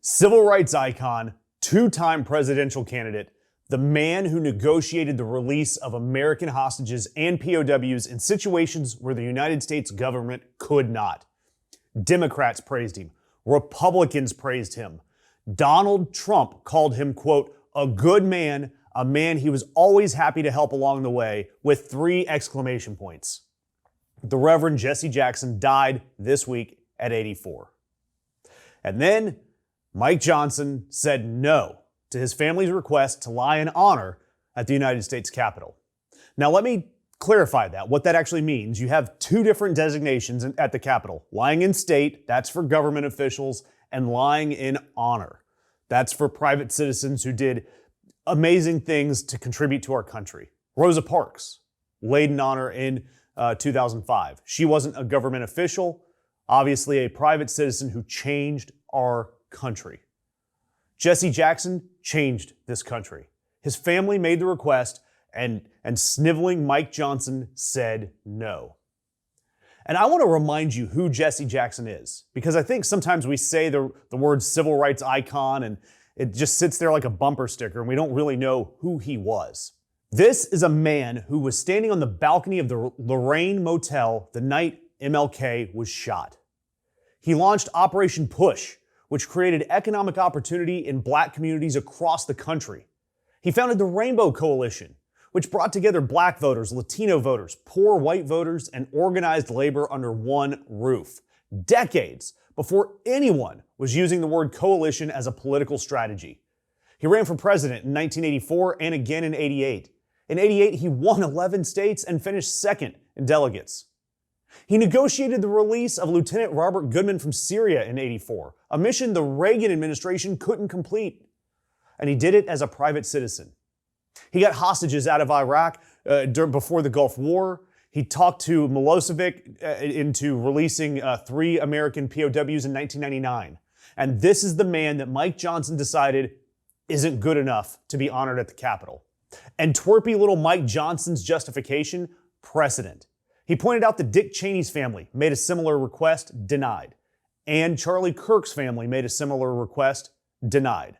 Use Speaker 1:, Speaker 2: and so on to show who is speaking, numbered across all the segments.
Speaker 1: Civil rights icon, two-time presidential candidate, the man who negotiated the release of American hostages and POWs in situations where the United States government could not. Democrats praised him. Republicans praised him. Donald Trump called him, quote, a good man, a man he was always happy to help along the way, with 3 exclamation points. The Reverend Jesse Jackson died this week at 84. And then Mike Johnson said no to his family's request to lie in honor at the United States Capitol. Now, let me clarify what that actually means. You have 2 different designations at the Capitol. Lying in state, that's for government officials, and lying in honor. That's for private citizens who did amazing things to contribute to our country. Rosa Parks laid in honor in 2005. She wasn't a government official, obviously a private citizen who changed our country. Jesse Jackson changed this country. His family made the request, and sniveling Mike Johnson said no. And I want to remind you who Jesse Jackson is, because I think sometimes we say the word civil rights icon and it just sits there like a bumper sticker and we don't really know who he was. This is a man who was standing on the balcony of the Lorraine Motel the night MLK was shot. He launched Operation Push, which created economic opportunity in black communities across the country. He founded the Rainbow Coalition, which brought together black voters, Latino voters, poor white voters, and organized labor under one roof, decades before anyone was using the word coalition as a political strategy. He ran for president in 1984 and again in 88. In 88, he won 11 states and finished second in delegates. He negotiated the release of Lieutenant Robert Goodman from Syria in 84, a mission the Reagan administration couldn't complete. And he did it as a private citizen. He got hostages out of Iraq before the Gulf War. He talked to Milosevic into releasing 3 American POWs in 1999. And this is the man that Mike Johnson decided isn't good enough to be honored at the Capitol. And twerpy little Mike Johnson's justification, precedent. He pointed out that Dick Cheney's family made a similar request, denied. And Charlie Kirk's family made a similar request, denied.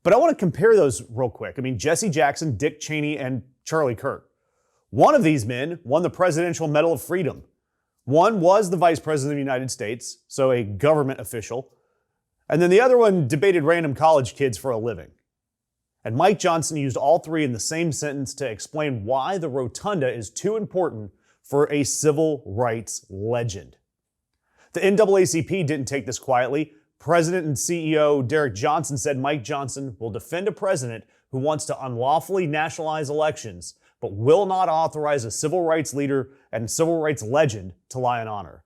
Speaker 1: But I want to compare those real quick. I mean, Jesse Jackson, Dick Cheney, and Charlie Kirk. One of these men won the Presidential Medal of Freedom. One was the Vice President of the United States, so a government official. And then the other one debated random college kids for a living. And Mike Johnson used all 3 in the same sentence to explain why the rotunda is too important for a civil rights legend. The NAACP didn't take this quietly. President and CEO Derek Johnson said Mike Johnson will defend a president who wants to unlawfully nationalize elections, but will not authorize a civil rights leader and civil rights legend to lie in honor.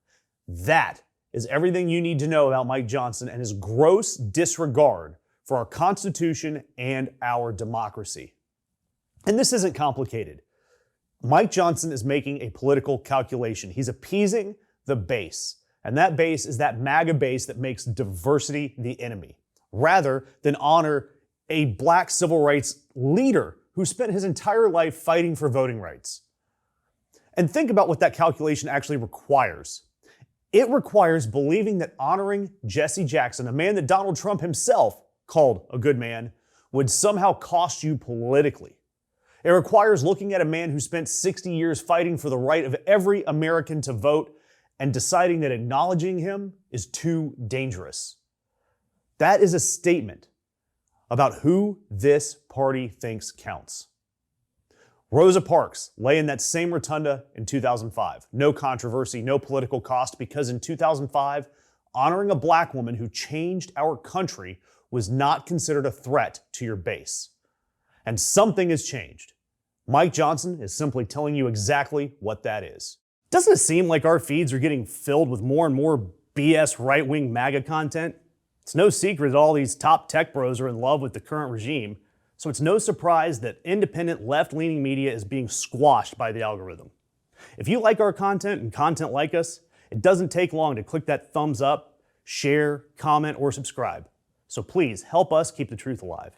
Speaker 1: That is everything you need to know about Mike Johnson and his gross disregard for our Constitution and our democracy. And this isn't complicated. Mike Johnson is making a political calculation. He's appeasing the base. And that base is that MAGA base that makes diversity the enemy, rather than honor a black civil rights leader who spent his entire life fighting for voting rights. And think about what that calculation actually requires. It requires believing that honoring Jesse Jackson, a man that Donald Trump himself called a good man, would somehow cost you politically. It requires looking at a man who spent 60 years fighting for the right of every American to vote and deciding that acknowledging him is too dangerous. That is a statement about who this party thinks counts. Rosa Parks lay in that same rotunda in 2005. No controversy, no political cost, because in 2005, honoring a black woman who changed our country was not considered a threat to your base. And something has changed. Mike Johnson is simply telling you exactly what that is. Doesn't it seem like our feeds are getting filled with more and more BS right-wing MAGA content? It's no secret that all these top tech bros are in love with the current regime, so it's no surprise that independent left-leaning media is being squashed by the algorithm. If you like our content and content like us, it doesn't take long to click that thumbs up, share, comment, or subscribe. So please help us keep the truth alive.